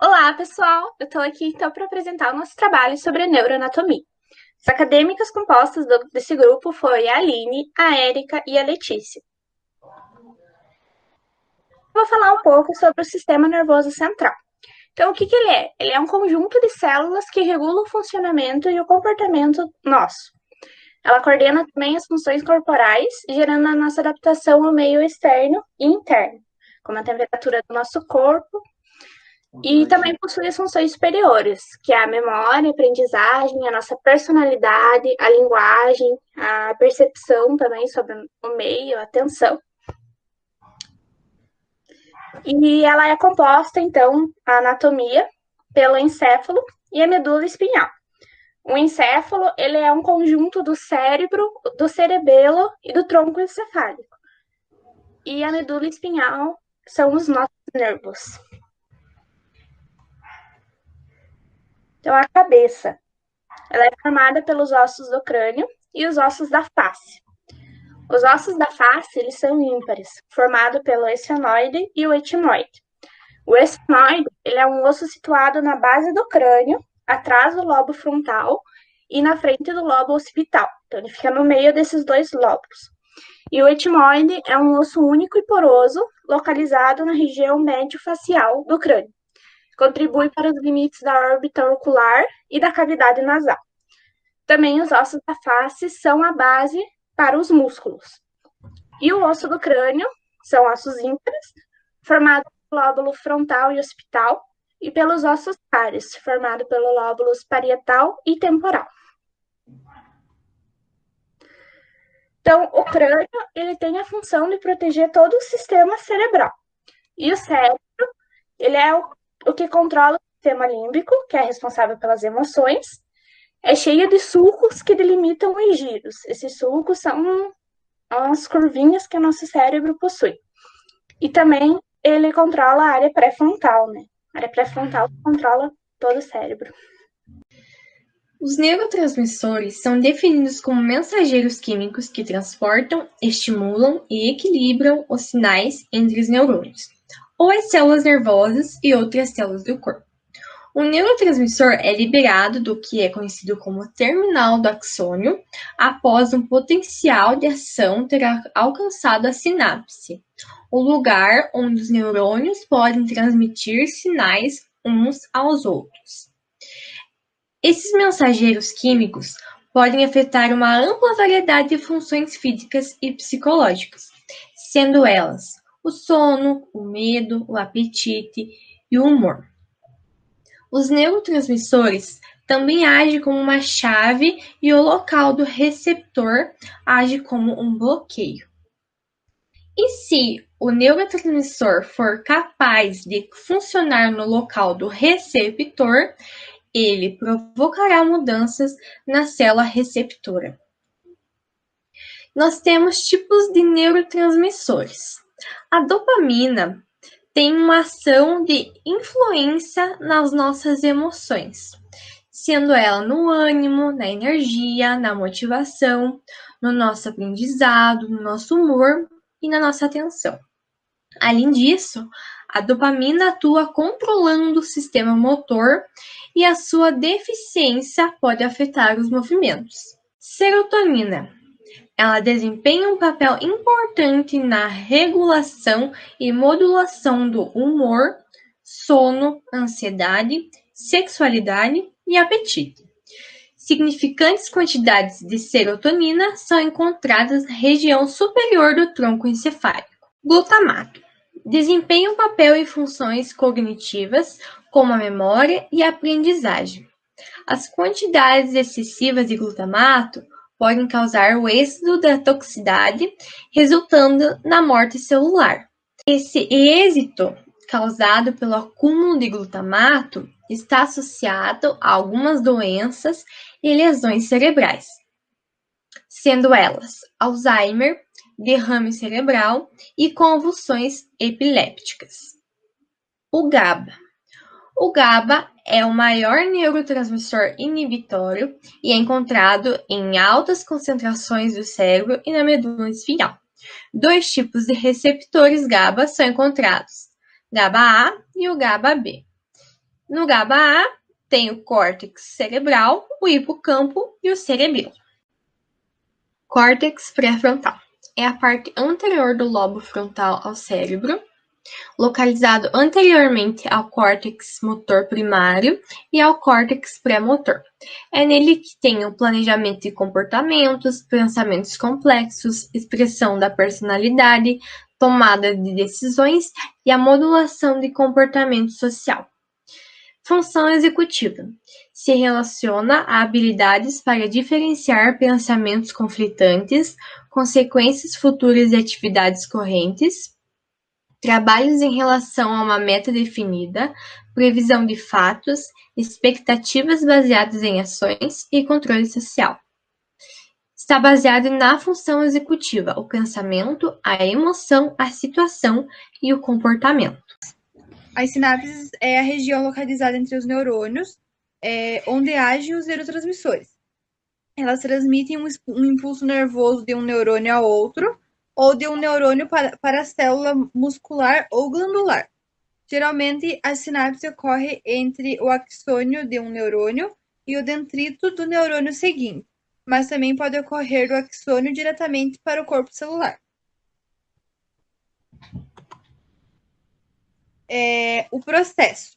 Olá, pessoal! Eu estou aqui então para apresentar o nosso trabalho sobre a neuroanatomia. As acadêmicas compostas desse grupo foi a Aline, a Érica e a Letícia. Eu vou falar um pouco sobre o sistema nervoso central. Então, o que ele é? Ele é um conjunto de células que regula o funcionamento e o comportamento nosso. Ela coordena também as funções corporais, gerando a nossa adaptação ao meio externo e interno, como a temperatura do nosso corpo. E também possui as funções superiores, que é a memória, a aprendizagem, a nossa personalidade, a linguagem, a percepção também sobre o meio, a atenção. E ela é composta, então, a anatomia, pelo encéfalo e a medula espinhal. O encéfalo, ele é um conjunto do cérebro, do cerebelo e do tronco encefálico. E a medula espinhal são os nossos nervos. Então, a cabeça. Ela é formada pelos ossos do crânio e os ossos da face. Os ossos da face, eles são ímpares, formado pelo esfenoide e o etimoide. O esfenoide, ele é um osso situado na base do crânio, atrás do lobo frontal e na frente do lobo occipital. Então, ele fica no meio desses dois lóbulos. E o etimoide é um osso único e poroso, localizado na região médio-facial do crânio. Contribui para os limites da órbita ocular e da cavidade nasal. Também os ossos da face são a base para os músculos. E o osso do crânio são ossos ímpares, formados pelo lóbulo frontal e occipital, e pelos ossos pares, formado pelo lóbulos parietal e temporal. Então, o crânio, ele tem a função de proteger todo o sistema cerebral. E o cérebro, ele é o que controla o sistema límbico, que é responsável pelas emoções. É cheio de sulcos que delimitam os giros. Esses sulcos são as curvinhas que o nosso cérebro possui. E também ele controla a área pré-frontal, né? A área pré-frontal controla todo o cérebro. Os neurotransmissores são definidos como mensageiros químicos que transportam, estimulam e equilibram os sinais entre os neurônios, ou as células nervosas e outras células do corpo. O neurotransmissor é liberado do que é conhecido como terminal do axônio após um potencial de ação ter alcançado a sinapse, o lugar onde os neurônios podem transmitir sinais uns aos outros. Esses mensageiros químicos podem afetar uma ampla variedade de funções físicas e psicológicas, sendo elas o sono, o medo, o apetite e o humor. Os neurotransmissores também agem como uma chave e o local do receptor age como um bloqueio. E se o neurotransmissor for capaz de funcionar no local do receptor, ele provocará mudanças na célula receptora. Nós temos tipos de neurotransmissores. A dopamina tem uma ação de influência nas nossas emoções, sendo ela no ânimo, na energia, na motivação, no nosso aprendizado, no nosso humor e na nossa atenção. Além disso, a dopamina atua controlando o sistema motor e a sua deficiência pode afetar os movimentos. Serotonina. Ela desempenha um papel importante na regulação e modulação do humor, sono, ansiedade, sexualidade e apetite. Significantes quantidades de serotonina são encontradas na região superior do tronco encefálico. Glutamato. Desempenha um papel em funções cognitivas, como a memória e a aprendizagem. As quantidades excessivas de glutamato podem causar o êxodo da toxicidade, resultando na morte celular. Esse êxito, causado pelo acúmulo de glutamato, está associado a algumas doenças e lesões cerebrais, sendo elas Alzheimer, derrame cerebral e convulsões epilépticas. O GABA. O GABA é o maior neurotransmissor inibitório e é encontrado em altas concentrações do cérebro e na medula espinhal. Dois tipos de receptores GABA são encontrados, GABA-A e o GABA-B. No GABA A, tem o córtex cerebral, o hipocampo e o cerebelo. Córtex pré-frontal é a parte anterior do lobo frontal ao cérebro, localizado anteriormente ao córtex motor primário e ao córtex pré-motor. É nele que tem o planejamento de comportamentos, pensamentos complexos, expressão da personalidade, tomada de decisões e a modulação de comportamento social. Função executiva. Se relaciona a habilidades para diferenciar pensamentos conflitantes, consequências futuras de atividades correntes, trabalhos em relação a uma meta definida, previsão de fatos, expectativas baseadas em ações e controle social. Está baseado na função executiva, o pensamento, a emoção, a situação e o comportamento. As sinapses é a região localizada entre os neurônios, onde agem os neurotransmissores. Elas transmitem um impulso nervoso de um neurônio a outro, ou de um neurônio para a célula muscular ou glandular. Geralmente, a sinapse ocorre entre o axônio de um neurônio e o dendrito do neurônio seguinte, mas também pode ocorrer do axônio diretamente para o corpo celular. O processo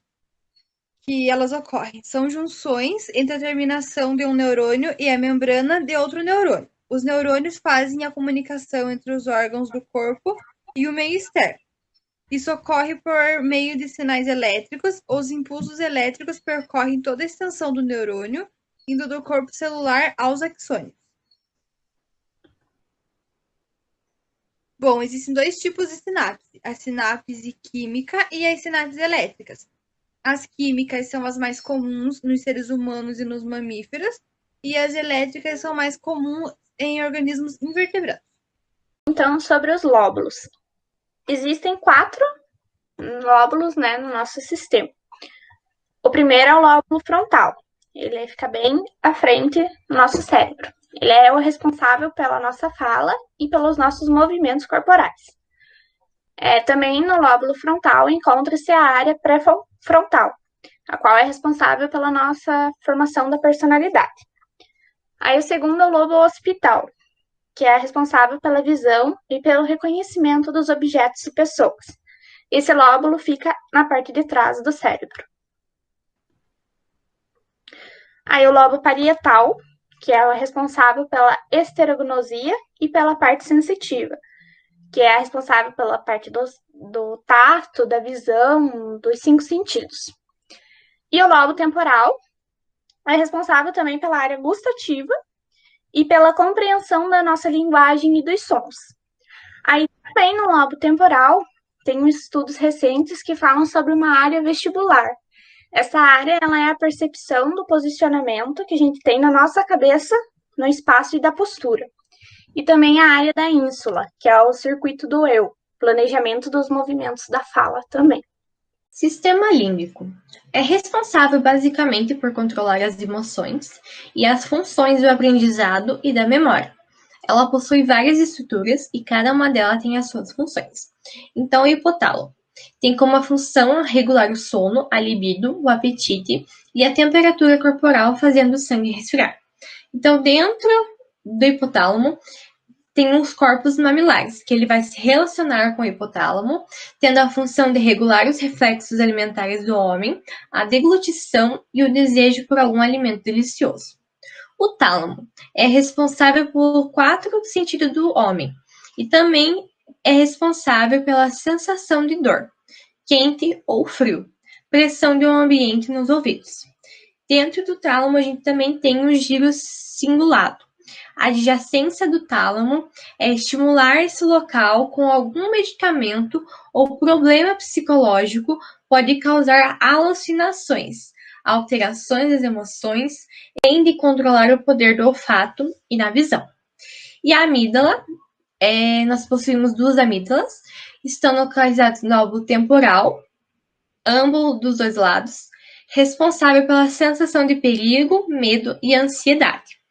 que elas ocorrem são junções entre a terminação de um neurônio e a membrana de outro neurônio. Os neurônios fazem a comunicação entre os órgãos do corpo e o meio externo. Isso ocorre por meio de sinais elétricos. Os impulsos elétricos percorrem toda a extensão do neurônio, indo do corpo celular aos axônios. Bom, existem dois tipos de sinapse: a sinapse química e as sinapses elétricas. As químicas são as mais comuns nos seres humanos e nos mamíferos, e as elétricas são mais comuns em organismos invertebrados. Então, sobre os lóbulos. Existem 4 lóbulos, né, no nosso sistema. O primeiro é o lóbulo frontal. Ele fica bem à frente do nosso cérebro. Ele é o responsável pela nossa fala e pelos nossos movimentos corporais. Também no lóbulo frontal encontra-se a área pré-frontal, a qual é responsável pela nossa formação da personalidade. Aí o segundo é o lobo occipital, que é responsável pela visão e pelo reconhecimento dos objetos e pessoas. Esse lóbulo fica na parte de trás do cérebro. Aí o lobo parietal, que é o responsável pela esterognosia e pela parte sensitiva, que é a responsável pela parte do tato, da visão, dos 5 sentidos. E o lobo temporal é responsável também pela área gustativa e pela compreensão da nossa linguagem e dos sons. Aí também no lobo temporal tem estudos recentes que falam sobre uma área vestibular. Essa área ela é a percepção do posicionamento que a gente tem na nossa cabeça, no espaço e da postura. E também a área da ínsula, que é o circuito do eu, planejamento dos movimentos da fala também. Sistema límbico. É responsável basicamente por controlar as emoções e as funções do aprendizado e da memória. Ela possui várias estruturas e cada uma delas tem as suas funções. Então, o hipotálamo tem como função regular o sono, a libido, o apetite e a temperatura corporal, fazendo o sangue resfriar. Então, dentro do hipotálamo, tem os corpos mamilares, que ele vai se relacionar com o hipotálamo, tendo a função de regular os reflexos alimentares do homem, a deglutição e o desejo por algum alimento delicioso. O tálamo é responsável por 4 sentidos do homem e também é responsável pela sensação de dor, quente ou frio, pressão de um ambiente nos ouvidos. Dentro do tálamo, a gente também tem o giro cingulado. A adjacência do tálamo é estimular esse local com algum medicamento ou problema psicológico, pode causar alucinações, alterações das emoções, além de controlar o poder do olfato e da visão. E a amígdala, nós possuímos 2 amígdalas, estão localizadas no lobo temporal, ambos dos 2 lados, responsável pela sensação de perigo, medo e ansiedade.